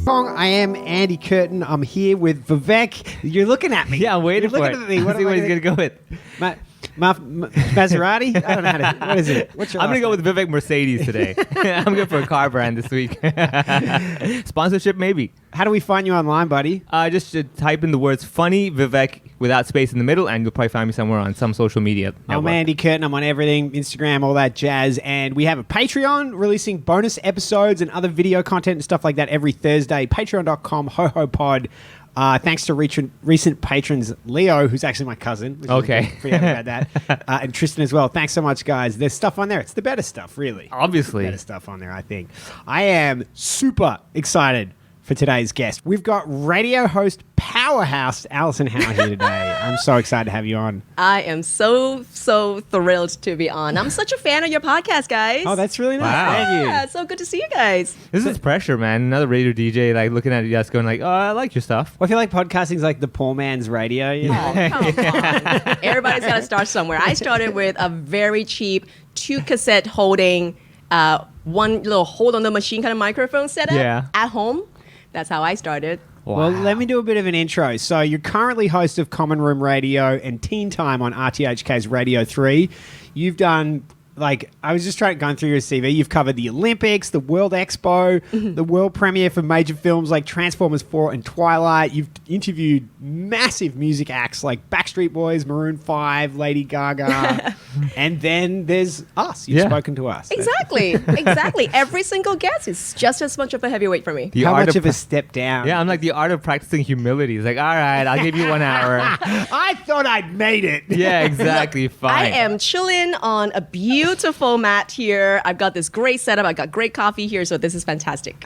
I am Andy Curtin. I'm here with Vivek. You're looking at me. Yeah, I'm waiting for it. At me. Let's see what he's going to go with. Maserati? I don't know how to... What is it? What's your I'm going to last go with Vivek Mercedes today. I'm going for a car brand this week. Sponsorship, maybe. How do we find you online, buddy? Just type in the words funny Vivek without space in the middle, and you'll probably find me somewhere on some social media network. I'm Andy Curtin. I'm on everything, Instagram, all that jazz. And we have a Patreon releasing bonus episodes and other video content and stuff like that every Thursday. Patreon.com, HoHoPod. Thanks to recent patrons, Leo, who's actually my cousin. Okay. Forget about that. And Tristan as well. Thanks so much, guys. There's stuff on there. It's the better stuff, really. Obviously. Better stuff on there, I think. I am super excited for today's guest. We've got radio host powerhouse Alyson Hau here today. I'm so excited to have you on. I am so thrilled to be on. I'm such a fan of your podcast, guys. Oh, that's really nice. Wow. Thank you. Yeah, so good to see you guys. This is pressure, man. Another radio DJ like looking at you guys going like, oh, I like your stuff. Well, I feel like podcasting's like the poor man's radio. You know? Oh, come on. Everybody's got to start somewhere. I started with a very cheap 2 cassette holding, one little hold on the machine kind of microphone setup at home. That's how I started. Wow. Well, let me do a bit of an intro. So you're currently host of Common Room Radio and Teen Time on RTHK's Radio 3. You've done, I was just going through your CV. You've covered the Olympics, the World Expo, the world premiere for major films like Transformers and Twilight. You've interviewed massive music acts like Backstreet Boys, Maroon 5, Lady Gaga. And then there's us. You've spoken to us. Exactly. Every single guest is just as much of a heavyweight for me. How much of a step down? Yeah, I'm like the art of practicing humility. It's like, all right, I'll give you 1 hour. I thought I'd made it. Yeah, exactly. Fine. I am chilling on a beautiful mat here. I've got this great setup. I've got great coffee here, so this is fantastic.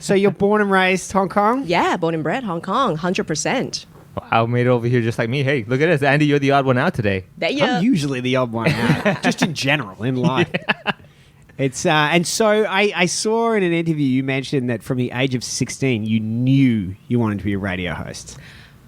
So you're born and raised Hong Kong? Yeah, born and bred Hong Kong, 100%. I made it over here just like me. Hey, look at this. Andy, you're the odd one out today. I'm usually the odd one out, just in general in life. Yeah. It's and so I saw in an interview you mentioned that from the age of 16 you knew you wanted to be a radio host.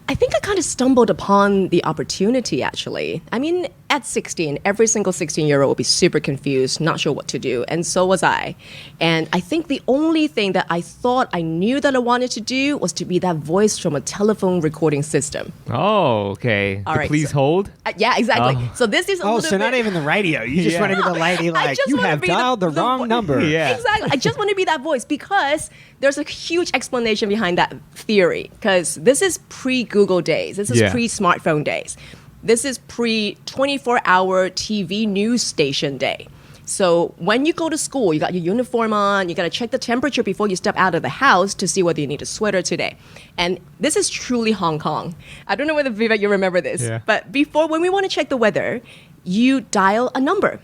I think I kind of stumbled upon the opportunity, actually. I mean, at 16, every single 16-year-old will be super confused, not sure what to do, and so was I. And I think the only thing that I thought I knew that I wanted to do was to be that voice from a telephone recording system. Oh, okay. All right, please hold? Yeah, exactly. So this is a little so bit... not even the radio. You just want to be the lady you have dialed the wrong number. Yeah. Exactly. I just want to be that voice because there's a huge explanation behind that theory. Because this is pre-Google days. This is pre-smartphone days. This is pre-24-hour TV news station day. So when you go to school, you got your uniform on, you got to check the temperature before you step out of the house to see whether you need a sweater today. And this is truly Hong Kong. I don't know whether, Vivek, you remember this. Yeah. But before, when we want to check the weather, you dial a number.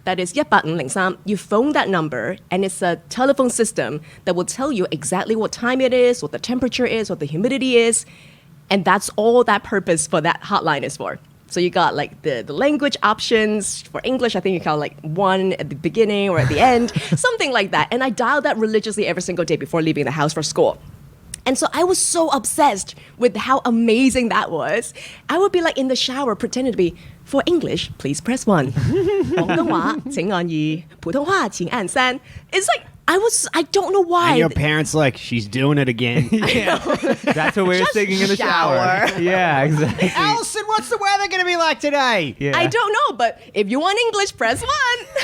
That is 1803. You phone that number, and it's a telephone system that will tell you exactly what time it is, what the temperature is, what the humidity is. And that's all that purpose for that hotline is for. So you got like the language options. For English, I think you count like 1 at the beginning or at the end, something like that. And I dialed that religiously every single day before leaving the house for school. And so I was so obsessed with how amazing that was. I would be like in the shower pretending to be, for English, please press 1. 广东话请按2，普通话请按3. It's like, I don't know why. And your parents like, she's doing it again. Yeah. That's her way of singing in the shower. Yeah, exactly. Alyson, what's the weather going to be like today? Yeah. I don't know, but if you want English, press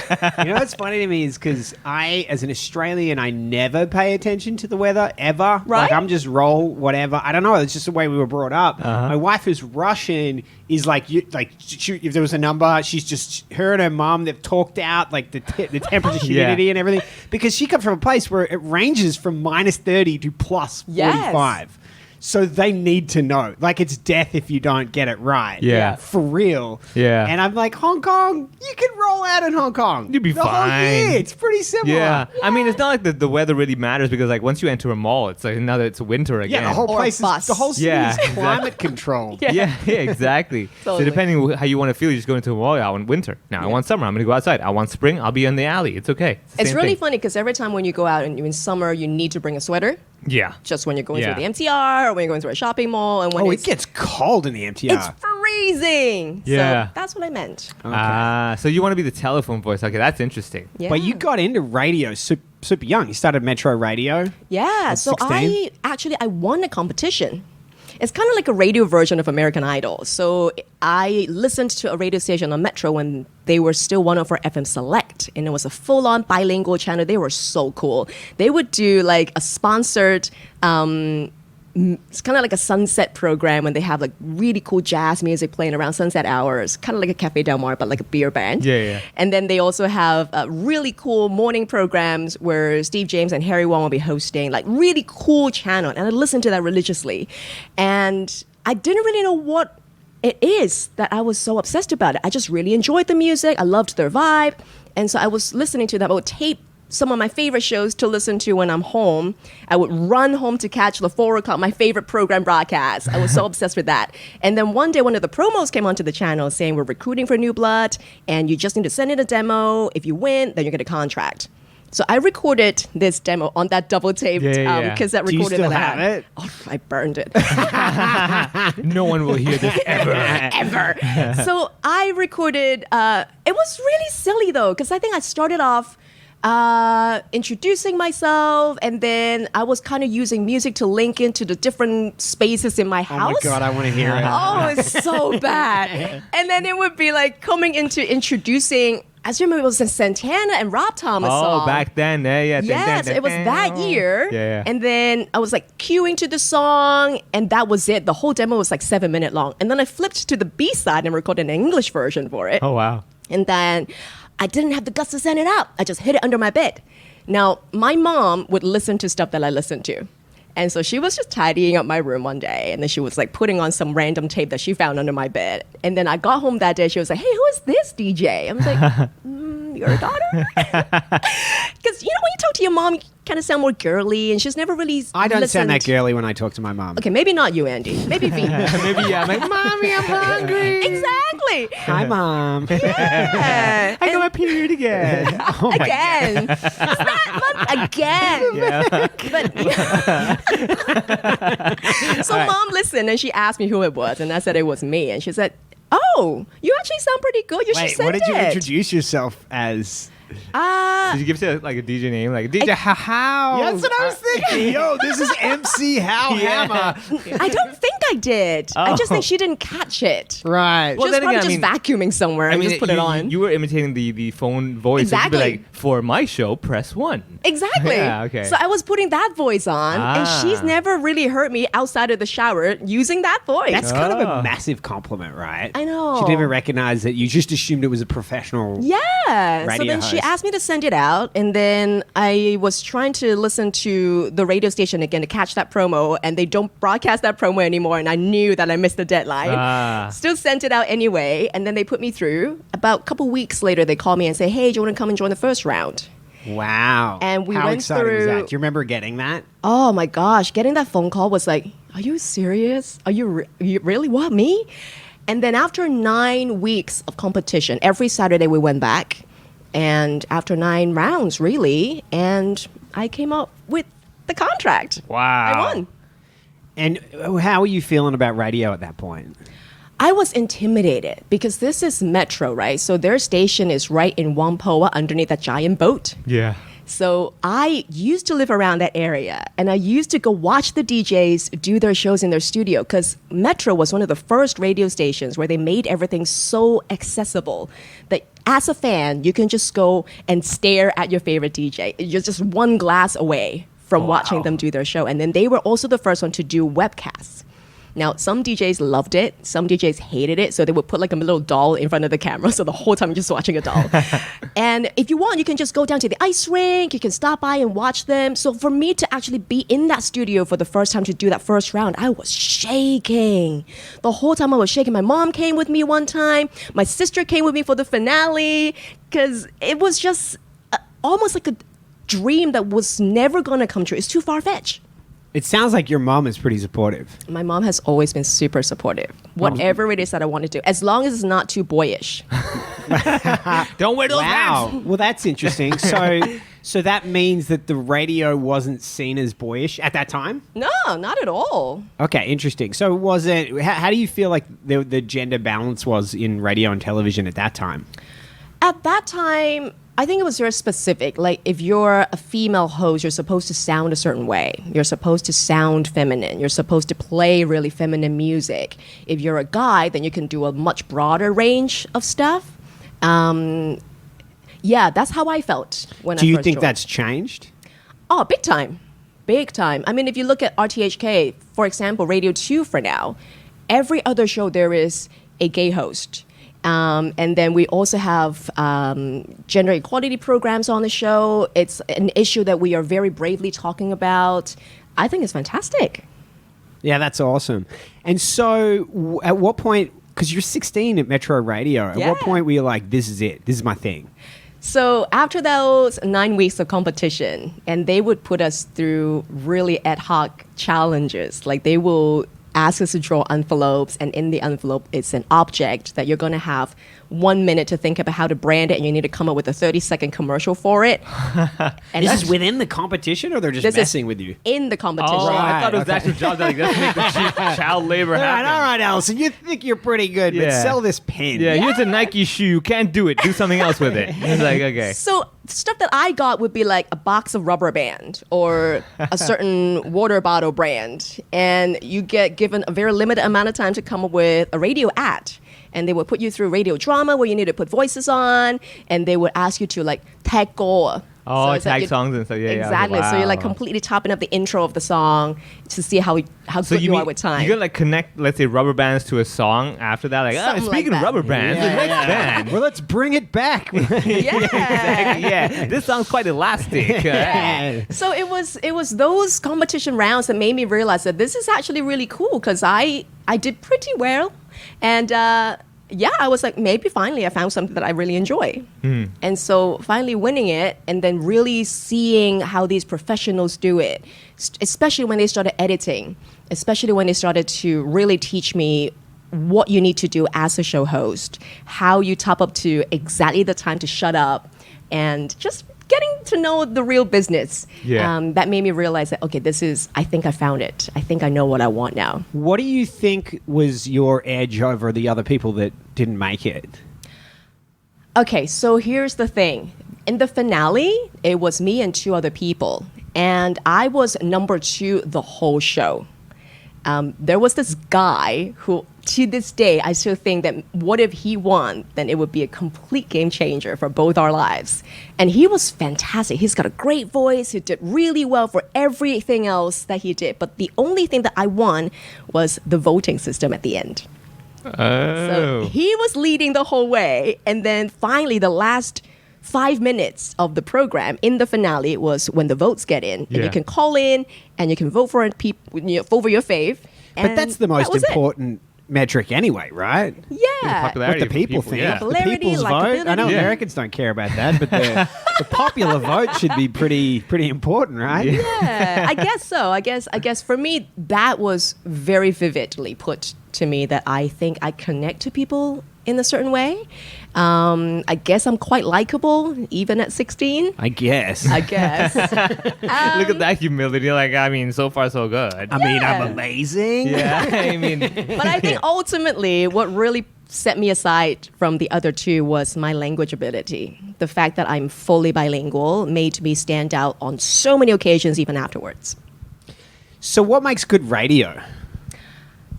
1. You know what's funny to me is because as an Australian, I never pay attention to the weather, ever. Right? Like, I'm just roll, whatever. I don't know. It's just the way we were brought up. Uh-huh. My wife is Russian, is like, if there was a number, she's just, her and her mom, they've talked out like the temperature, humidity and everything. Because she comes from a place where it ranges from -30 to plus 45. Yes. So they need to know. Like, it's death if you don't get it right. Yeah. For real. Yeah. And I'm like, Hong Kong, you can roll out in Hong Kong. You'd be the whole fine. year. It's pretty similar. Yeah. I mean, it's not like the weather really matters because, like, once you enter a mall, it's like now that it's winter again. Yeah, the whole Or place bus. is, the whole city is Yeah, climate controlled. Yeah, exactly. Totally. So depending on how you want to feel, you just go into a mall. I want winter. Now I want summer. I'm going to go outside. I want spring. I'll be in the alley. It's okay. It's the It's same really thing. funny because every time when you go out and you're in summer, you need to bring a sweater. Yeah. Just when you're going Yeah. through the MTR or when you're going through a shopping mall. And when Oh, it it's gets cold in the MTR. It's freezing. Yeah. So that's what I meant. So you want to be the telephone voice. Okay, that's interesting. Yeah. But you got into radio super young. You started Metro Radio. Yeah, At so 16? I won a competition. It's kind of like a radio version of American Idol. So I listened to a radio station on Metro when they were still 104 FM Select, and it was a full-on bilingual channel. They were so cool. They would do like a sponsored it's kind of like a sunset program when they have like really cool jazz music playing around sunset hours, kind of like a Cafe Del Mar, but like a beer band. Yeah. And then they also have really cool morning programs where Steve James and Harry Wong will be hosting, like really cool channel. And I listened to that religiously. And I didn't really know what it is that I was so obsessed about it. I just really enjoyed the music. I loved their vibe. And so I was listening to them. I would tape some of my favorite shows to listen to when I'm home. I would run home to catch the 4 o'clock, my favorite program broadcast. I was so obsessed with that. And then one day, one of the promos came onto the channel saying, we're recruiting for new blood, and you just need to send in a demo. If you win, then you get a contract. So I recorded this demo on that double taped cassette Do you recorder still that I have had. it? Oh, I burned it. No one will hear this ever. Ever. So I recorded, it was really silly though, because I think I started off introducing myself, and then I was kind of using music to link into the different spaces in my house. Oh my God, I want to hear it. Oh, it's so bad. And then it would be like coming into introducing, I still remember it was a Santana and Rob Thomas song. Oh, back then. Yeah. Yes, it was that year. Yeah. And then I was like queuing to the song, and that was it. The whole demo was like 7 minutes long. And then I flipped to the B-side and recorded an English version for it. Oh, wow. And then I didn't have the guts to send it out. I just hid it under my bed. Now, my mom would listen to stuff that I listened to. And so she was just tidying up my room one day, and then she was like putting on some random tape that she found under my bed. And then I got home that day, she was like, hey, who is this DJ? I was like, your daughter? Because, you know, when you talk to your mom, you kind of sound more girly, and she's never really I don't sound that listened. girly when I talk to my mom. Okay, maybe not you, Andy. Maybe V. Maybe, yeah. I'm like, Mommy, I'm hungry. Exactly. Hi, Mom. Yeah. I got my period again. Oh my Again. It's that month again. But so mom listened, and she asked me who it was, and I said it was me, and she said, oh, you actually sound pretty good. You should Wait, send what did you it. introduce yourself as? Did you give it like a DJ name? Like DJ Hau. That's what I was thinking. Yo, this is MC Hau Hammer. I don't think I did. I just think she didn't catch it. Right. She Well, was then probably again, just vacuuming somewhere and just put it on. You were imitating the phone voice. Exactly. You'd be like, for my show, press 1. Exactly. Yeah, okay. So I was putting that voice on, and she's Ah. never really heard me outside of the shower using that voice. That's kind of Oh. a massive compliment, right? I know. She didn't even recognize that. You just assumed it was a professional. Yeah. So radio then she host. asked me to send it out, and then I was trying to listen to the radio station again to catch that promo, and they don't broadcast that promo anymore, and I knew that I missed the deadline. Still sent it out anyway, and then they put me through. About a couple weeks later, they called me and say, hey, do you want to come and join the first round? Wow. And we How went exciting was through- that? Do you remember getting that? Oh my gosh, getting that phone call was like, are you serious? Are you really? What, me? And then after 9 weeks of competition, every Saturday we went back. And after 9 rounds, really, and I came up with the contract. Wow. I won. And how were you feeling about radio at that point? I was intimidated because this is Metro, right? So their station is right in Whampoa underneath that giant boat. Yeah. So I used to live around that area, and I used to go watch the DJs do their shows in their studio, because Metro was one of the first radio stations where they made everything so accessible that as a fan, you can just go and stare at your favorite DJ. You're just one glass away from watching them do their show. And then they were also the first one to do webcasts. Now, some DJs loved it. Some DJs hated it. So they would put like a little doll in front of the camera. So the whole time you're just watching a doll. And if you want, you can just go down to the ice rink. You can stop by and watch them. So for me to actually be in that studio for the first time to do that first round, I was shaking. The whole time I was shaking. My mom came with me one time. My sister came with me for the finale. Because it was just almost like a dream that was never going to come true. It's too far-fetched. It sounds like your mom is pretty supportive. My mom has always been super supportive. Whatever it is that I want to do, as long as it's not too boyish. Don't wear those Wow. pants. Well, that's interesting. So that means that the radio wasn't seen as boyish at that time? No, not at all. Okay, interesting. So was it, how do you feel like the gender balance was in radio and television at that time? At that time, I think it was very specific. Like if you're a female host, you're supposed to sound a certain way. You're supposed to sound feminine. You're supposed to play really feminine music. If you're a guy, then you can do a much broader range of stuff. Yeah, that's how I felt when I first Do you think joined. that's changed? Oh, big time. Big time. I mean, if you look at RTHK, for example, Radio 2 for now, every other show there is a gay host. And then we also have gender equality programs on the show. It's an issue that we are very bravely talking about. I think it's fantastic. Yeah, that's awesome. And so at what point, because you're 16 at Metro Radio, at what point were you like, this is it, this is my thing? So after those 9 weeks of competition, and they would put us through really ad hoc challenges, like they will ask us to draw envelopes, and in the envelope it's an object that you're going to have 1 minute to think about how to brand it, and you need to come up with a 30-second commercial for it. And This is within the competition, or they're just This is messing with you? in the competition. Oh, I Right, thought it was okay. actual job that like let's make the cheap child labor All happen. right, Alyson, you think you're pretty good, but Yeah. sell this pen. Yeah, here's a Nike shoe. You can't do it. Do something else with it. It's like, okay. So stuff that I got would be like a box of rubber band or a certain water bottle brand, and you get given a very limited amount of time to come up with a radio ad. And they would put you through radio drama where you need to put voices on, and they would ask you to like tag goal. Oh, it's like tag you- songs and stuff. Yeah, yeah. exactly. So you're like Wow. completely topping up the intro of the song to see how So good you mean are with time. you can like connect, let's say, rubber bands to a song after that. Like, Something like speaking of that. rubber bands, the next band. Well, let's bring it back. yeah. Exactly, yeah, this song's quite elastic. So it was those competition rounds that made me realize that this is actually really cool because I did pretty well, and yeah, I was like, maybe finally I found something that I really enjoy. And so finally winning it, and then really seeing how these professionals do it, especially when they started editing, especially when they started to really teach me what you need to do as a show host, how you top up to exactly the time to shut up, and just getting to know the real business. Yeah. That made me realize that, okay, I think I found it. I think I know what I want now. What do you think was your edge over the other people that didn't make it? Okay, so here's the thing. In the finale, it was me and 2 other people, and I was number 2 the whole show. There was this guy who, to this day, I still think that what if he won, then it would be a complete game changer for both our lives. And he was fantastic. He's got a great voice. He did really well for everything else that he did. But the only thing that I won was the voting system at the end. So Oh. he was leading the whole way. And then finally, the last 5 minutes of the program in the finale was when the votes get in. And Yeah. you can call in and you can vote for vote for your fave. But that's the most that was it. important metric anyway, right? Yeah. popularity. What the people People, think. yeah. The Popularity, people's vote. I know likability. Yeah. Americans don't care about that, but the popular vote should be pretty important, right? Yeah, I guess so. I guess for me, that was very vividly put to me that I think I connect to people in a certain way. I guess I'm quite likable, even at 16. I guess. I guess. Look at that humility. Like, I mean, so far so good. I mean, Yeah. I'm amazing. Yeah, I mean, But I think ultimately, what really set me aside from the other 2 was my language ability. The fact that I'm fully bilingual made me stand out on so many occasions, even afterwards. So what makes good radio?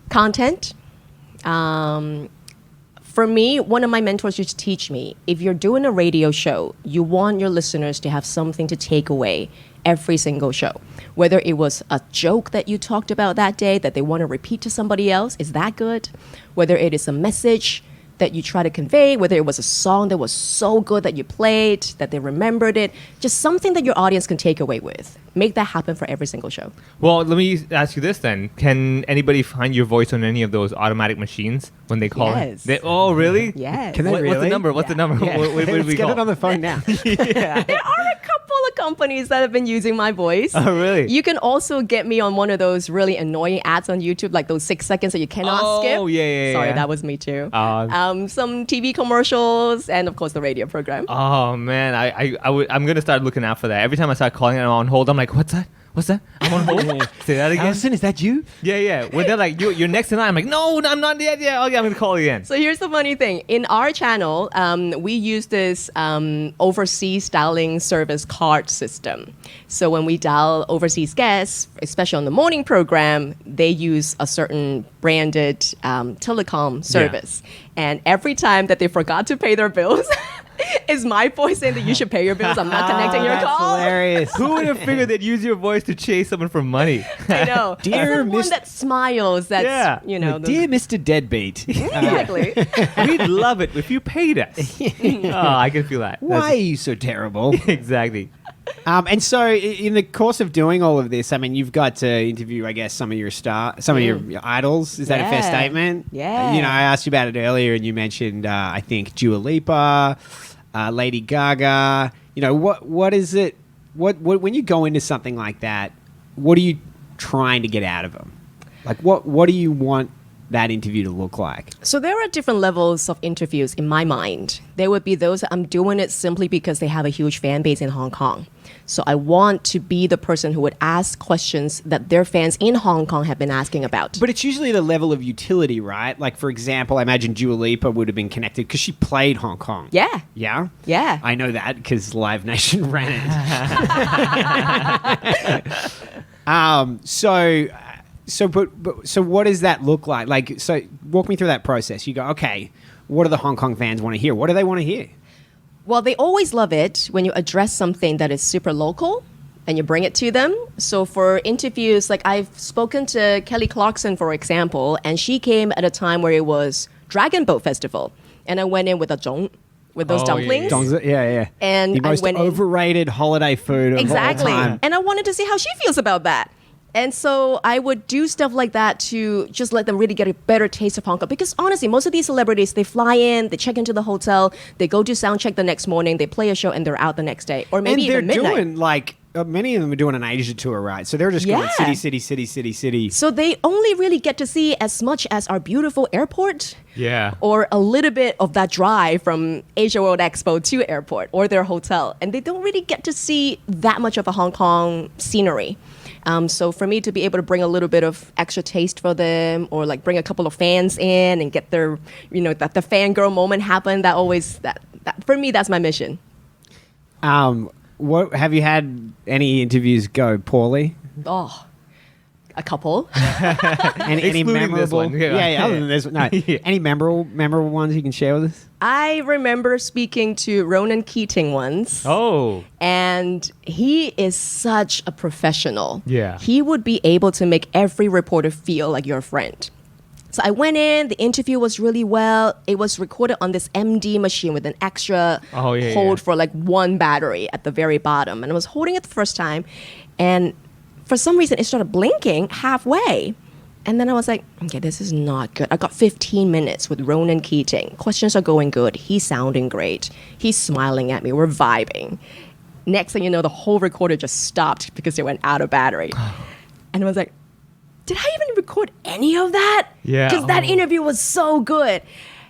Content. For me, one of my mentors used to teach me, if you're doing a radio show, you want your listeners to have something to take away every single show. Whether it was a joke that you talked about that day that they want to repeat to somebody else, is that good? Whether it is a message that you try to convey, whether it was a song that was so good that you played, that they remembered it, just something that your audience can take away with. Make that happen for every single show. well, let me ask you this then. Can anybody find your voice on any of those automatic machines when they call? Yes. Oh, really? Yes. Can they What's the really? number? What's the Yeah. number? Yeah. What do Let's we get call? it on the phone now. There are a couple of companies that have been using my voice. Oh, really? You can also get me on one of those really annoying ads on YouTube, like those 6 seconds that you cannot skip. Oh, yeah. Sorry, that was me too. Oh. Some TV commercials and of course the radio program. Oh man, I'm gonna start looking out for that. Every time I start calling it on hold, I'm like, what's that? What's that? I'm on hold. Say that again. Alyson, is that you? Yeah. When they're like, you're next in line, I'm like, no, I'm not yet. Yeah, okay, I'm gonna call you again. So here's the funny thing. In our channel, we use this overseas dialing service card system. So when we dial overseas guests, especially on the morning program, they use a certain branded telecom service. And every time that they forgot to pay their bills, it's my voice saying that you should pay your bills. I'm not connecting your That's call. hilarious. Who would have figured they'd use your voice to chase someone for money? I know. Dear Someone Miss- that smiles. That's Yeah. Dear Mr. Deadbeat, exactly. We'd love it if you paid us. Oh, I can feel that. why are you so terrible? Exactly. And so, in the course of doing all of this, I mean, you've got to interview, I guess, some of your your idols. Is that a fair Yeah. statement? Yeah. You know, I asked you about it earlier, and you mentioned, I think, Dua Lipa, Lady Gaga. You know, what is it? What when you go into something like that, what are you trying to get out of them? Like, what do you want that interview to look like? So there are different levels of interviews in my mind. There would be those that I'm doing it simply because they have a huge fan base in Hong Kong. So I want to be the person who would ask questions that their fans in Hong Kong have been asking about. But it's usually the level of utility, right? Like, for example, I imagine Dua Lipa would have been connected because she played Hong Kong. Yeah. Yeah? Yeah. I know that because Live Nation ran it. So what does that look like? Like, so walk me through that process. You go, okay, what do the Hong Kong fans want to hear? What do they want to hear? Well, they always love it when you address something that is super local and you bring it to them. So for interviews, like I've spoken to Kelly Clarkson, for example, and she came at a time where it was Dragon Boat Festival. And I went in with with those dumplings. Yeah. And the most I went in- overrated holiday food of Exactly. all time. And I wanted to see how she feels about that. And so I would do stuff like that to just let them really get a better taste of Hong Kong. Because honestly, most of these celebrities, they fly in, they check into the hotel, they go do sound check the next morning, they play a show, and they're out the next day. Or maybe And they're even midnight. doing like many of them are doing an Asia tour, right? So they're just going Yeah. city. So they only really get to see as much as our beautiful airport. Yeah. Or a little bit of that drive from Asia World Expo to airport or their hotel. And they don't really get to see that much of a Hong Kong scenery. So for me to be able to bring a little bit of extra taste for them or like bring a couple of fans in and get their, that the fangirl moment happen, that for me, that's my mission. What have you had any interviews go poorly? Oh, a couple. Any Excluding this memorable? one. Yeah. Other than this, no. Any memorable ones you can share with us? I remember speaking to Ronan Keating once. Oh. And he is such a professional. Yeah. He would be able to make every reporter feel like your friend. So I went in, the interview was really well. It was recorded on this MD machine with an extra hold for like one battery at the very bottom. And I was holding it the first time. And for some reason, it started blinking halfway. And then I was like, okay, this is not good. I got 15 minutes with Ronan Keating. Questions are going good. He's sounding great. He's smiling at me. We're vibing. Next thing you know, the whole recorder just stopped because it went out of battery. And I was like, did I even record any of that? Yeah. Because that interview was so good.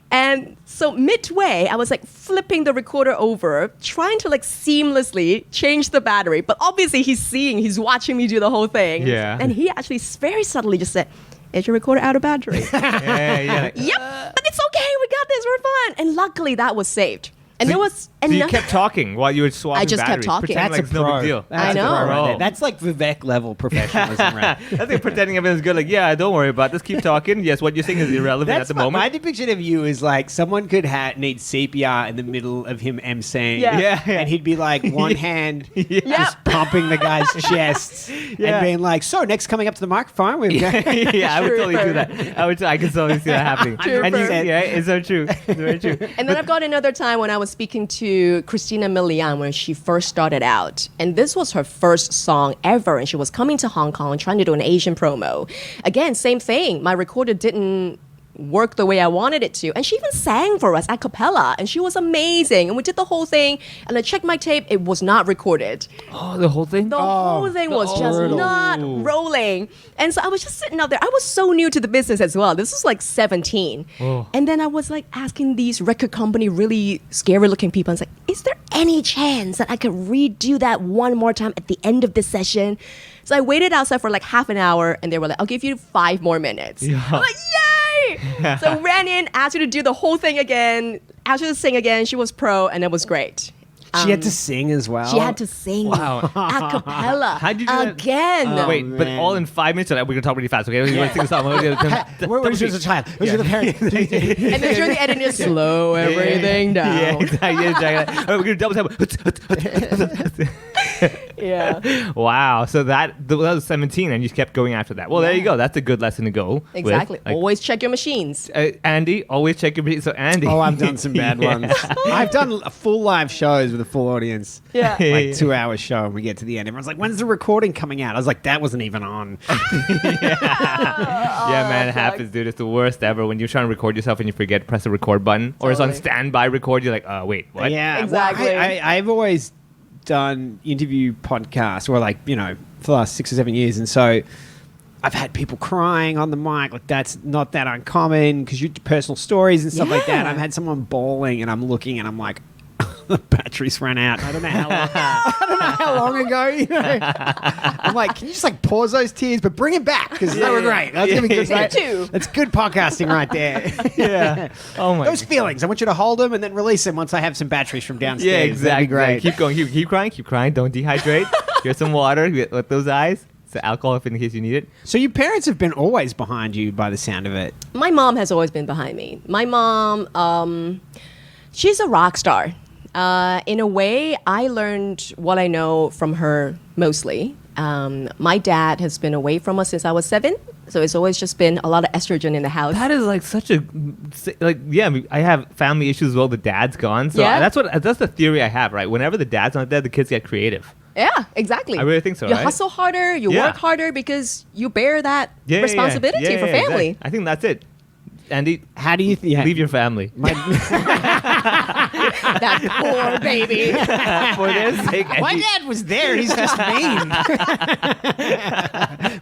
And so midway, I was like flipping the recorder over, trying to like seamlessly change the battery. But obviously he's watching me do the whole thing. Yeah. And he actually very subtly just said, is your recorder out of battery? Yeah. Yep. But it's okay. We got this. We're fine. And luckily that was saved. And there was So you enough. kept talking while you were swapping I just kept batteries, talking. pretending like it's no big deal. That's I a pro know. right there. Oh. That's like Vivek level professionalism, right? I think pretending everything's good. Like, yeah, don't worry about this. Keep talking. Yes, what you're saying is irrelevant at the moment. My depiction of you is like someone could need CPR in the middle of him emceeing. Yeah. And he'd be like one hand Yep. just pumping the guy's chest and being like, so next coming up to the microphone, we've got... Yeah, I would True, totally do true. that. I can totally see that happening. True, And you true. said, yeah, it's so true. It's very true. And then I've got another time when I was speaking to Christina Milian when she first started out. And this was her first song ever. And she was coming to Hong Kong trying to do an Asian promo. Again, same thing. My recorder didn't work the way I wanted it to. And she even sang for us a cappella, and she was amazing. And we did the whole thing, and I checked my tape, it was not recorded. Oh, the whole thing? The whole thing was just brutal. not rolling. And so I was just sitting out there. I was so new to the business as well. This was like 17. Oh. And then I was like asking these record company really scary looking people. I was like, is there any chance that I could redo that one more time at the end of this session? So I waited outside for like half an hour, and they were like, I'll give you 5 more minutes. Yeah. I'm like, yay! So ran in, asked her to do the whole thing again, asked her to sing again. She was pro, and it was great. She had to sing as well. She had to sing Wow. a cappella How'd you do that? again. Wait, but man. all in 5 minutes? We're going to talk really fast, okay? We're going to sing a song. Where was she as a child? Where was the parent? And then during the editing, just slow everything down. Yeah, exactly. All right, we're going to double tap. Yeah. Wow. So that was 17, and you kept going after that. Well, there you go. That's a good lesson to go with. Exactly. Like, Always check your machines. Andy, always check your. So Andy. Oh, I've done some bad ones. I've done full live shows with a full audience. Yeah. Like 2-hour show, and we get to the end. Everyone's like, "When's the recording coming out?" I was like, "That wasn't even on." Yeah, man, it happens, dude. It's the worst ever when you're trying to record yourself and you forget to press the record button, or it's on Totally. standby record. You're like, wait, what? Yeah, Exactly. Well, I've always done interview podcasts, or like for the last 6 or 7 years, and so I've had people crying on the mic. Like that's not that uncommon because you do personal stories and stuff like that. Yeah. I've had someone bawling, and I'm looking, and I'm like, the batteries ran out. I don't know how long. I don't know how long ago. I'm like, can you just like pause those tears, but bring it back because they were great. That's gonna be good. Me too. That's good podcasting right there. Yeah. Oh my. Those feelings. I want you to hold them and then release them once I have some batteries from downstairs. Yeah, That'd exactly. be great. Keep going. Keep crying. Keep crying. Don't dehydrate. Here's some water. Let those eyes. It's alcohol if in case you need it. So your parents have been always behind you by the sound of it. My mom has always been behind me. My mom, she's a rock star. In a way, I learned what I know from her mostly. My dad has been away from us since I was 7, so it's always just been a lot of estrogen in the house. That is like such a I have family issues as well. The dad's gone, so Yeah. that's the theory I have. Right, whenever the dad's not there, the kids get creative. Yeah, exactly. I really think so, You right? hustle harder, you Yeah. work harder because you bear that Yeah, responsibility for family. exactly. I think that's it. Andy, How do you leave your family That poor baby. for their sake. My Andy. dad was there. He's just mean.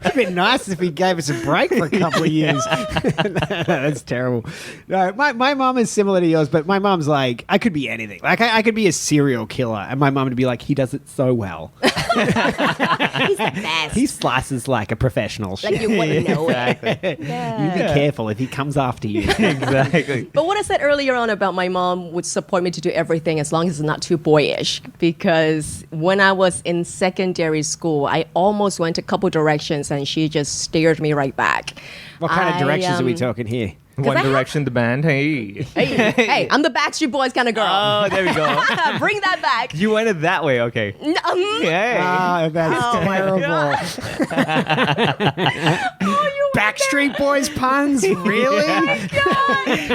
It'd been nice if he gave us a break for a couple of years. That's terrible. No, my mom is similar to yours, but my mom's like, I could be anything. Like I could be a serial killer, and my mom would be like, he does it so well. He's the best. He slices like a professional. Like you wouldn't know it. Exactly. You be careful if he comes after you. Exactly. But what I said earlier on about my mom would support me to do everything as long as it's not too boyish. Because when I was in secondary school, I almost went a couple directions and she just steered me right back. What kind of I, directions are we talking here? One I have- Direction, the band. Hey. Hey, I'm the Backstreet Boys kind of girl. Oh, there we go. Bring that back. You went it that way. Okay. Yeah. Ah, that's Oh my terrible. Backstreet Boys puns? Really?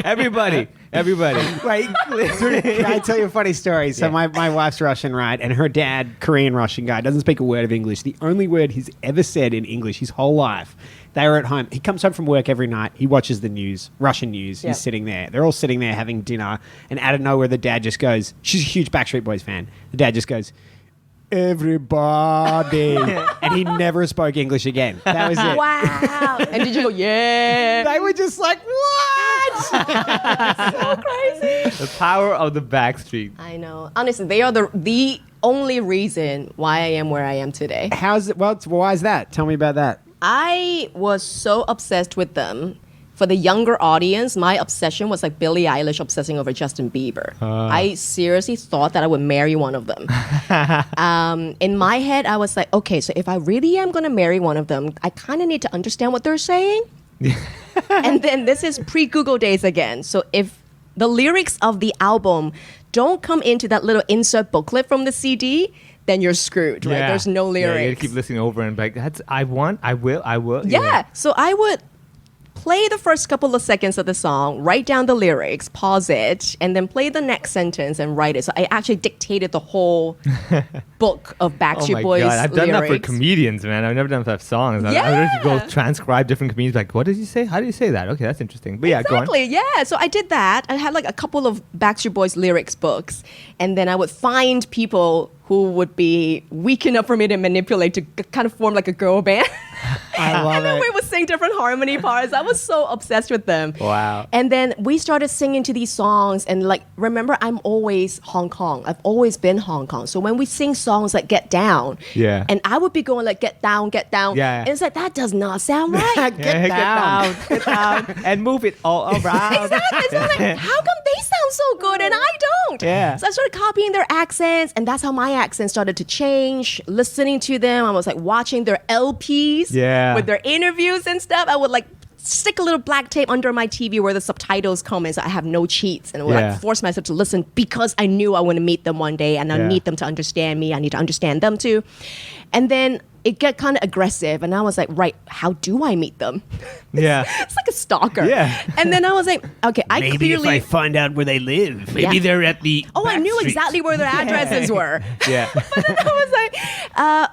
Everybody. Wait, can I tell you a funny story? So my wife's Russian, right? And her dad, Korean Russian guy, doesn't speak a word of English. The only word he's ever said in English his whole life. They were at home. He comes home from work every night. He watches the news, Russian news. Yep. He's sitting there. They're all sitting there having dinner. And out of nowhere, the dad just goes, she's a huge Backstreet Boys fan. The dad just goes, everybody. And he never spoke English again. That was it. Wow. And did you go, yeah? They were just like, what? So crazy. The power of the Backstreet. I know. Honestly, they are the only reason why I am where I am today. How's it? Well, why is that? Tell me about that. I was so obsessed with them. For the younger audience, my obsession was like Billie Eilish obsessing over Justin Bieber. I seriously thought that I would marry one of them. In my head, I was like, okay, so if I really am going to marry one of them, I kind of need to understand what they're saying. And then this is pre-Google days again. So if the lyrics of the album don't come into that little insert booklet from the CD, then you're screwed, right? There's no lyrics. Yeah, you gotta keep listening over and be like, I will. Yeah. So I would play the first couple of seconds of the song, write down the lyrics, pause it, and then play the next sentence and write it. So I actually dictated the whole book of Backstreet Oh my Boys God, I've done that for lyrics. comedians, man. I've never done that for songs. I literally go transcribe different comedians. Like, what did you say? How did you say that? Okay, that's interesting. But yeah, go on. Exactly, yeah. So I did that. I had like a couple of Backstreet Boys lyrics books, and then I would find people who would be weak enough for me to manipulate to kind of form like a girl band. I love And then it. we would sing different harmony parts. I was so obsessed with them. Wow. And then we started singing to these songs. And like, remember, I'm always Hong Kong. I've always been Hong Kong. So when we sing songs like Get Down, Yeah. and I would be going like, get down. Yeah. And it's like, that does not sound right. Get down. Get down, and move it all around. Exactly. So I'm like, how come they sound so good and I don't? Yeah. So I started copying their accents, and that's how my accent started to change. Listening to them, I was like watching their LPs Yeah. with their interviews and stuff. I would like stick a little black tape under my TV where the subtitles come in, so I have no cheats, and I would Yeah. like force myself to listen because I knew I want to meet them one day, and I Yeah. need them to understand me. I need to understand them too. And then it got kind of aggressive, and I was like, right, how do I meet them? Yeah. It's like a stalker. Yeah. And then I was like, okay, I Maybe clearly. if I find out where they live, maybe Yeah. they're at the. Oh, I knew Backstreet. exactly where their addresses were. Yeah. But then I was like,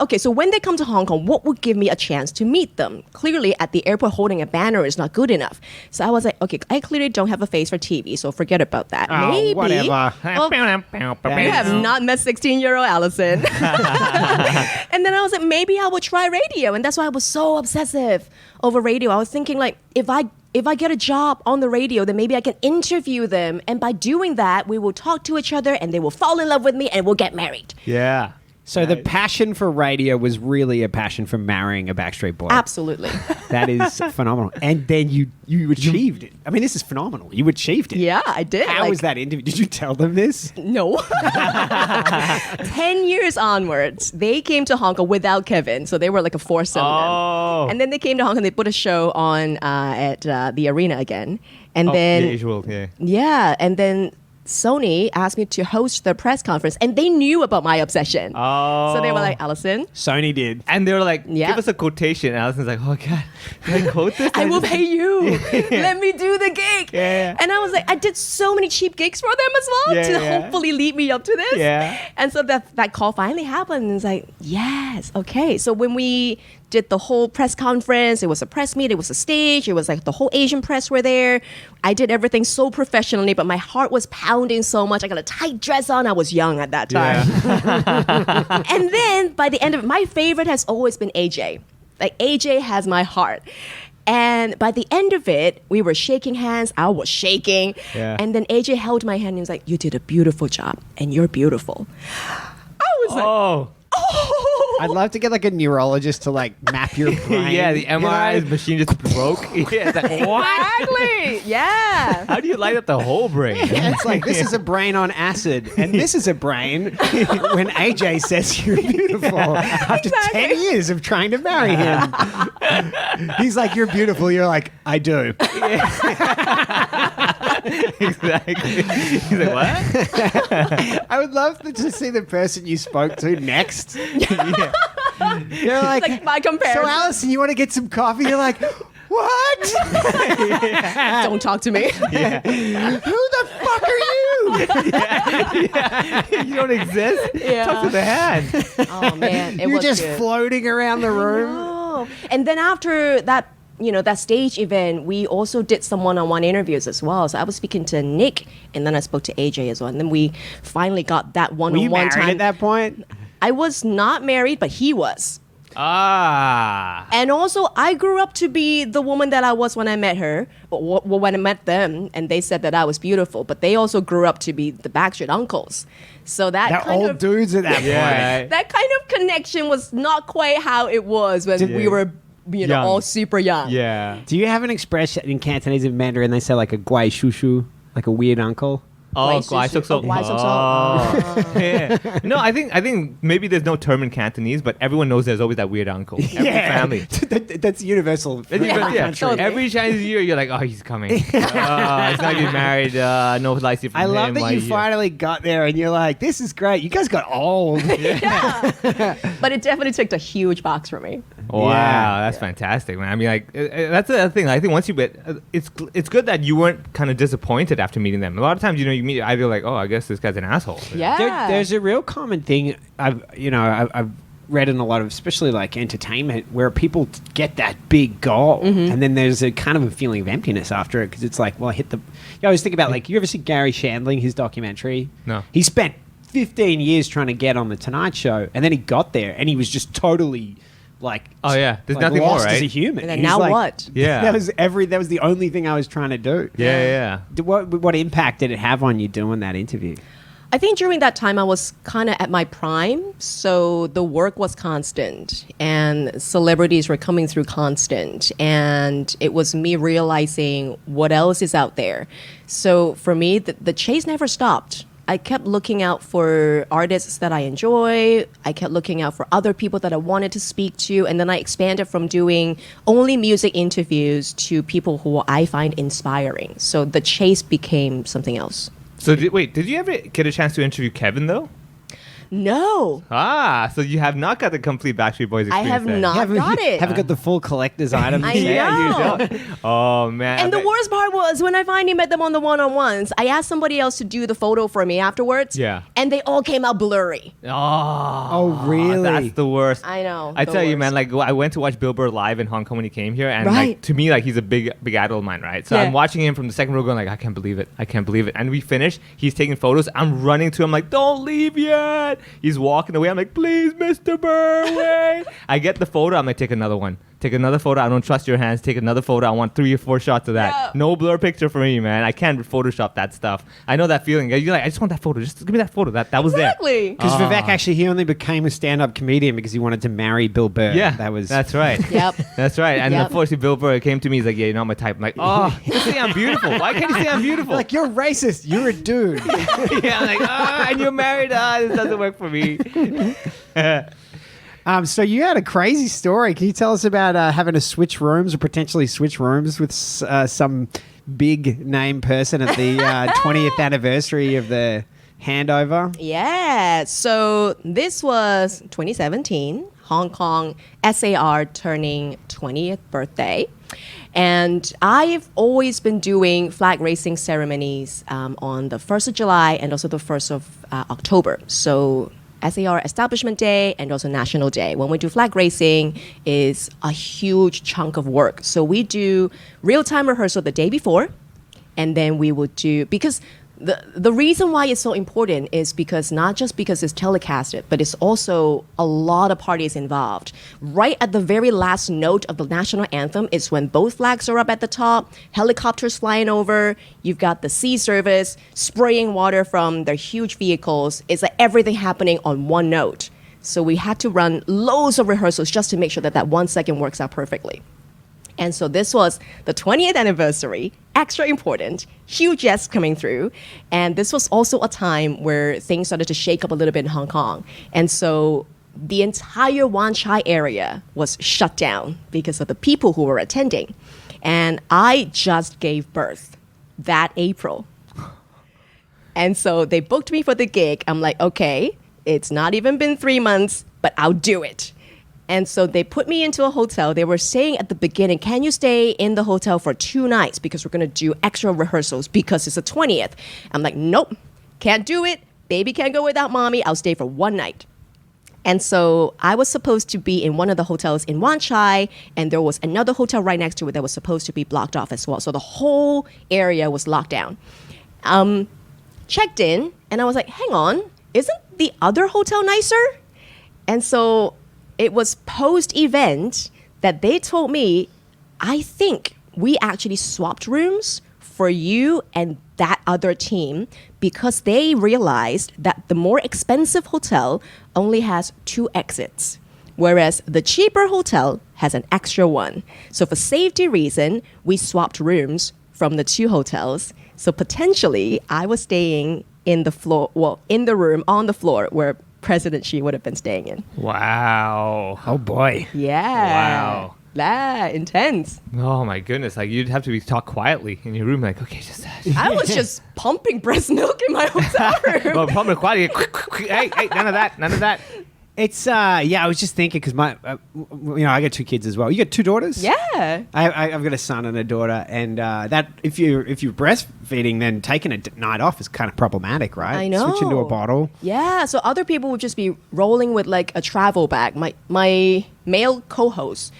okay, so when they come to Hong Kong, what would give me a chance to meet them? Clearly, at the airport, holding a banner is not good enough. So I was like, okay, I clearly don't have a face for TV, so forget about that. Oh, Maybe. whatever. Well, you have not met 16-year-old Alyson. And then I was like, maybe I will try radio. And that's why I was so obsessive over radio. I was thinking like, if I get a job on the radio, then maybe I can interview them. And by doing that, we will talk to each other and they will fall in love with me and we'll get married. Yeah. So the passion for radio was really a passion for marrying a Backstreet Boy. Absolutely. That is phenomenal. And then you achieved it. I mean, this is phenomenal. You achieved it. Yeah, I did. How was that interview? Did you tell them this? No. 10 years onwards, they came to Hong Kong without Kevin. So they were like a foursome. Oh. And then they came to Hong Kong. They put a show on at the arena again. And Oh, then, the usual, yeah. yeah. And then Sony asked me to host the press conference. And they knew about my obsession. Oh. So they were like, Alyson, Sony did. And they were like, Yeah. give us a quotation. And Alison's like, oh, God, can I quote this? I will pay you. Let me do the gig. Yeah. And I was like, I did so many cheap gigs for them as well Yeah, to yeah. hopefully lead me up to this. Yeah. And so that call finally happened. And it's like, yes, okay. So when we did the whole press conference, it was a press meet, it was a stage, it was like the whole Asian press were there. I did everything so professionally, but my heart was pounding so much. I got a tight dress on. I was young at that time. Yeah. And then by the end of it, my favorite has always been AJ. Like AJ has my heart. And by the end of it, we were shaking hands. I was shaking. Yeah. And then AJ held my hand and he was like, you did a beautiful job and you're beautiful. I was like, Oh. oh. I'd love to get like a neurologist to like map your brain. Yeah, the You know? MRI machine just broke. Yeah, it's like, what? Exactly. Yeah. How do you light up the whole brain? It's like this is a brain on acid, and this is a brain when AJ says you're beautiful. After Exactly. 10 years of trying to marry him, he's like, "You're beautiful." You're like, "I do." Exactly. He's like, what? I would love to see the person you spoke to next. Yeah. You're Like my comparison. So Alyson, you want to get some coffee? You're like, what? Don't talk to me. Yeah. Who the fuck are you? You don't exist. Yeah. Talk to the hand. Oh man, it You're was just good. floating around the room. Oh. And then after that, that stage event, we also did some one-on-one interviews as well. So I was speaking to Nick, and then I spoke to AJ as well. And then we finally got that Were you one-on-one married time. at that point? I was not married, but he was. Ah. And also, I grew up to be the woman that I was when I met her, or when I met them, and they said that I was beautiful. But they also grew up to be the Backstreet uncles. So that They're kind old of dudes at that point. Yeah. that kind of connection was not quite how it was when we were, Young. all super young. Yeah. Do you have an expression in Cantonese and Mandarin? They say like a guai shushu, like a weird uncle. Oh, Guai guai sok sok. guai sok sok. Oh. Yeah. No, I think maybe there's no term in Cantonese, but everyone knows there's always that weird uncle. Every family. That's universal. That's Yeah, even- yeah. totally. Every Chinese year, you're like, oh, he's coming. He's not getting married. No license from I him. love that why you is he- finally got there and you're like, this is great. You guys got old. Yeah. But it definitely ticked a huge box for me. Wow, Yeah. that's fantastic, man. I mean, like, that's the thing. I think once you it's good that you weren't kind of disappointed after meeting them. A lot of times, you meet either like, oh, I guess this guy's an asshole. Yeah. There's a real common thing I've read in a lot of, especially like entertainment, where people get that big goal, and then there's a kind of a feeling of emptiness after it because it's like, well, I hit the. I always think about, like, you ever see Gary Shandling, his documentary? No. He spent 15 years trying to get on the Tonight Show, and then he got there, and he was just totally like, Oh yeah, there's like, nothing lost more, right? as a human. And then He's now like, what? Yeah. that was the only thing I was trying to do. Yeah. What impact did it have on you doing that interview? I think during that time I was kind of at my prime, so the work was constant and celebrities were coming through constant, and it was me realizing what else is out there. So for me, the chase never stopped. I kept looking out for artists that I enjoy. I kept looking out for other people that I wanted to speak to, and then I expanded from doing only music interviews to people who I find inspiring. So the chase became something else. So did you ever get a chance to interview Kevin though? No, So you have not got the complete Backstreet Boys I experience. have then. not got it. Haven't got the full collector's item. I Yeah, you know. don't. Oh man. And the worst part was when I finally met them on the one-on-ones, I asked somebody else to do the photo for me afterwards. Yeah. And they all came out blurry. Oh, really? That's the worst. I know. I the tell you, worst. man. Like, I went to watch Bill Burr live in Hong Kong when he came here, and Right. like, to me, like, he's a big idol of mine, right? So Yeah. I'm watching him from the second row, going like, I can't believe it. And we finished. He's taking photos. I'm running to him like, don't leave yet. He's walking away. I'm like, please, Mr. Burr, wait. I get the photo. I'm like, take another one. Take another photo. I don't trust your hands. Take another photo. I want 3 or 4 shots of that. Yeah. No blur picture for me, man. I can't Photoshop that stuff. I know that feeling. You're like, I just want that photo. Just give me that photo. That was Exactly. there. Because Vivek actually, he only became a stand-up comedian because he wanted to marry Bill Burr. Yeah, That's right. Yep. That's right. And Yep. unfortunately, Bill Burr came to me. He's like, yeah, you're not my type. I'm like, oh, you say I'm beautiful. Why can't you say I'm beautiful? like, you're racist. You're a dude. yeah, I'm like, and you're married. This doesn't work for me. So you had a crazy story. Can you tell us about having to switch rooms or potentially switch rooms with some big name person at the 20th anniversary of the handover? Yeah. So this was 2017, Hong Kong SAR turning 20th birthday. And I've always been doing flag raising ceremonies on the 1st of July and also the 1st of October. So SAR Establishment Day and also National Day. When we do flag raising, is a huge chunk of work. So we do real-time rehearsal the day before, and then we would do, because the reason why it's so important is because not just because it's telecasted, but it's also a lot of parties involved. Right at the very last note of the national anthem is when both flags are up at the top, helicopters flying over, you've got the sea service spraying water from their huge vehicles. It's like everything happening on one note. So we had to run loads of rehearsals just to make sure that that 1 second works out perfectly. And so this was the 20th anniversary, extra important, huge guests coming through. And this was also a time where things started to shake up a little bit in Hong Kong. And so the entire Wan Chai area was shut down because of the people who were attending. And I just gave birth that April. And so they booked me for the gig. I'm like, okay, it's not even been 3 months, but I'll do it. And so they put me into a hotel. They were saying at the beginning, can you stay in the hotel for 2 nights because we're going to do extra rehearsals because it's the 20th. I'm like, nope, can't do it. Baby can't go without mommy. I'll stay for 1 night. And so I was supposed to be in one of the hotels in Wan Chai, and there was another hotel right next to it that was supposed to be blocked off as well. So the whole area was locked down. Checked in, and I was like, hang on, isn't the other hotel nicer? And so it was post-event that they told me, I think we actually swapped rooms for you and that other team because they realized that the more expensive hotel only has 2 exits, whereas the cheaper hotel has an extra one. So for safety reason, we swapped rooms from the 2 hotels. So potentially, I was staying in the room on the floor where President Xi would have been staying in. Wow. Oh, boy. Wow. Yeah. Intense. Oh my goodness! Like you'd have to be talk quietly in your room. Like, okay, just. I was just pumping breast milk in my hotel room. Well, pumping quietly. Hey, none of that. It's I was just thinking because my I got 2 kids as well. You got 2 daughters? Yeah. I've got a son and a daughter, and that if you're breastfeeding, then taking a night off is kind of problematic, right? I know. Switching to a bottle. Yeah, so other people would just be rolling with like a travel bag. My male co-host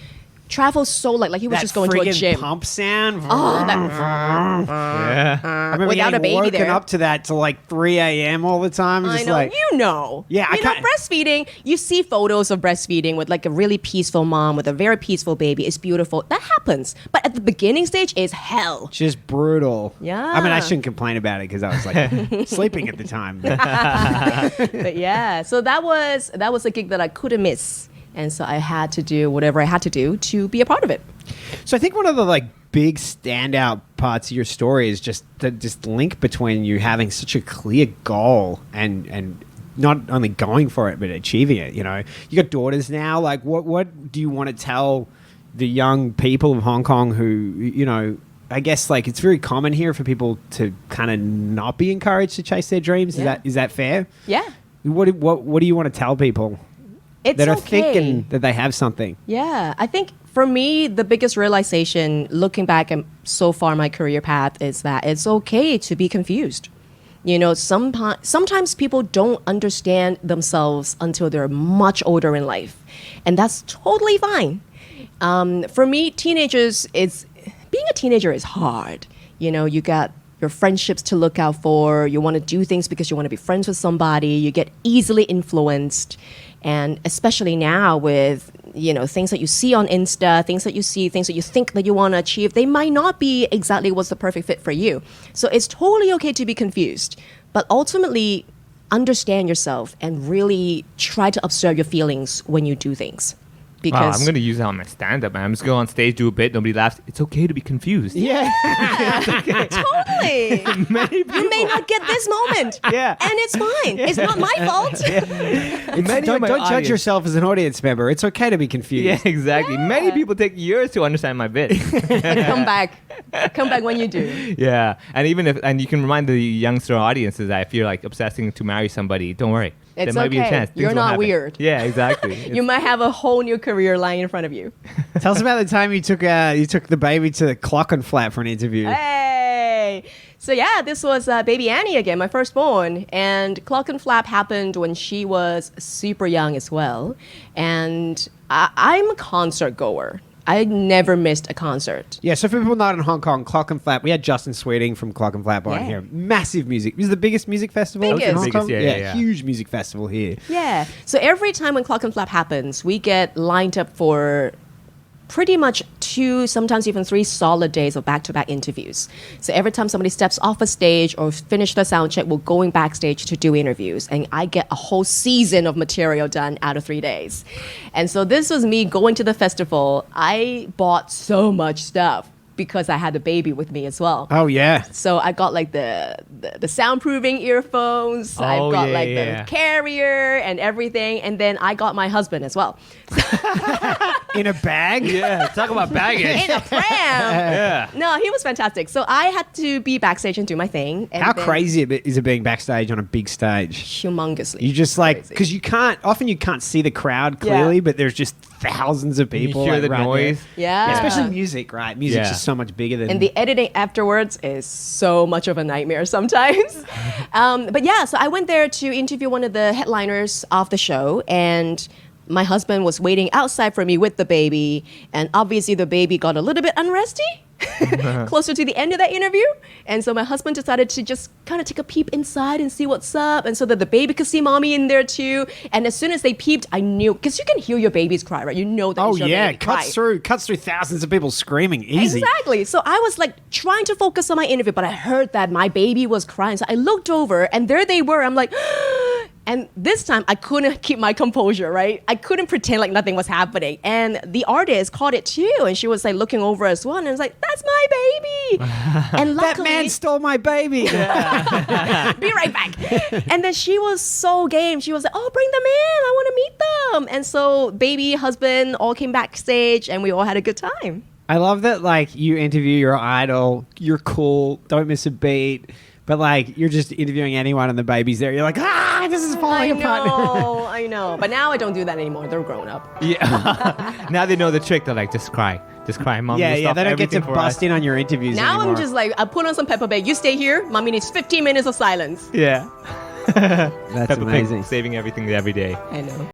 travels so like he was That just going to a friggin' gym. pump sound. Oh, that Yeah. I remember without a getting baby woken there. up to that till like 3 a.m. all the time. I Just know. like, Yeah, I you know, can't- breastfeeding, you see photos of breastfeeding with like a really peaceful mom with a very peaceful baby. It's beautiful. That happens. But at the beginning stage is hell. just brutal. Yeah. I mean, I shouldn't complain about it because I was like sleeping at the time. But yeah, so that was a gig that I couldn't miss. And so I had to do whatever I had to do to be a part of it. So I think one of the like big standout parts of your story is just the link between you having such a clear goal and not only going for it but achieving it. You know, you got daughters now. Like, what do you want to tell the young people of Hong Kong who I guess like it's very common here for people to kind of not be encouraged to chase their dreams. Yeah. Is that fair? Yeah. What do you want to tell people It's that are okay. thinking that they have something? Yeah, I think for me, the biggest realization looking back at so far my career path is that it's okay to be confused. You know, sometimes people don't understand themselves until they're much older in life, and that's totally fine. For me, being a teenager is hard. You know, you got your friendships to look out for. You want to do things because you want to be friends with somebody. You get easily influenced. And especially now with, things that you see on Insta, things that you think that you want to achieve, they might not be exactly what's the perfect fit for you. So it's totally okay to be confused. But ultimately, understand yourself and really try to observe your feelings when you do things. Because I'm going to use that on my stand-up, man. I'm just going on stage, do a bit, nobody laughs. It's okay to be confused. Yeah. totally. You may not get this moment. Yeah. And it's fine. It's not my fault. Don't judge yourself as an audience member. It's okay to be confused. Yeah, exactly. Yeah. Many people take years to understand my bit. Come back when you do. Yeah, and you can remind the youngster audiences that if you're like obsessing to marry somebody, don't worry. It's there might be a okay. chance. Things You're will not happen. weird. Yeah, exactly. You might have a whole new career lying in front of you. Tell us about the time you took the baby to the Clock and Flat for an interview. Hey! So yeah, this was baby Annie again, my firstborn. And Clock and Flap happened when she was super young as well. And I'm a concert goer. I never missed a concert. Yeah, so for people not in Hong Kong, Clock and Flap, we had Justin Sweeting from Clock and Flap on Yeah. here. Massive music. This is the biggest music festival Biggest. in Hong Biggest, Kong? yeah. Huge music festival here. Yeah. So every time when Clock and Flap happens, we get lined up for pretty much 2, sometimes even 3 solid days of back-to-back interviews. So every time somebody steps off a stage or finish the sound check, we're going backstage to do interviews. And I get a whole season of material done out of 3 days. And so this was me going to the festival. I bought so much stuff because I had the baby with me as well. Oh, yeah. So I got like the soundproofing earphones. Oh, I've got yeah, like yeah. the carrier and everything. And then I got my husband as well. In a bag? Yeah, talk about baggage. In a pram. Yeah. No, he was fantastic. So I had to be backstage and do my thing. And How then crazy is it being backstage on a big stage? Humongously. You just like, crazy. because you can't see the crowd clearly, but there's just thousands of You people. hear like, the right noise. there. Yeah. Especially music, right? Music's Yeah. just so much bigger than... And the editing afterwards is so much of a nightmare sometimes. But yeah, so I went there to interview one of the headliners of the show, and my husband was waiting outside for me with the baby, and obviously the baby got a little bit unresty closer to the end of that interview. And so my husband decided to just kind of take a peep inside and see what's up, and so that the baby could see mommy in there too. And as soon as they peeped, I knew, because you can hear your baby's cry, right? You know that Oh, it's your yeah. baby cry. Cuts through thousands of people screaming. Easy. Exactly. So I was like trying to focus on my interview, but I heard that my baby was crying. So I looked over and there they were. I'm like, and this time I couldn't keep my composure, right? I couldn't pretend like nothing was happening. And the artist caught it too. And she was like looking over as well. And I was like, that's my baby. And That luckily, man stole my baby. be right back. And then she was so game. She was like, oh, bring them in. I want to meet them. And so baby, husband all came backstage and we all had a good time. I love that, like, you interview your idol, you're cool, don't miss a beat, But like you're just interviewing anyone and the baby's there. You're like, this is falling apart. I know. But now I don't do that anymore. They're grown up. Yeah. Now they know the trick. They're like, just cry, mom. Yeah, we'll stop they don't get to everything for bust us." in on your interviews Now anymore. I'm just like, I put on some Peppa Pig. You stay here. Mommy needs 15 minutes of silence. Yeah. That's Peppa Pig amazing. saving everything every day. I know.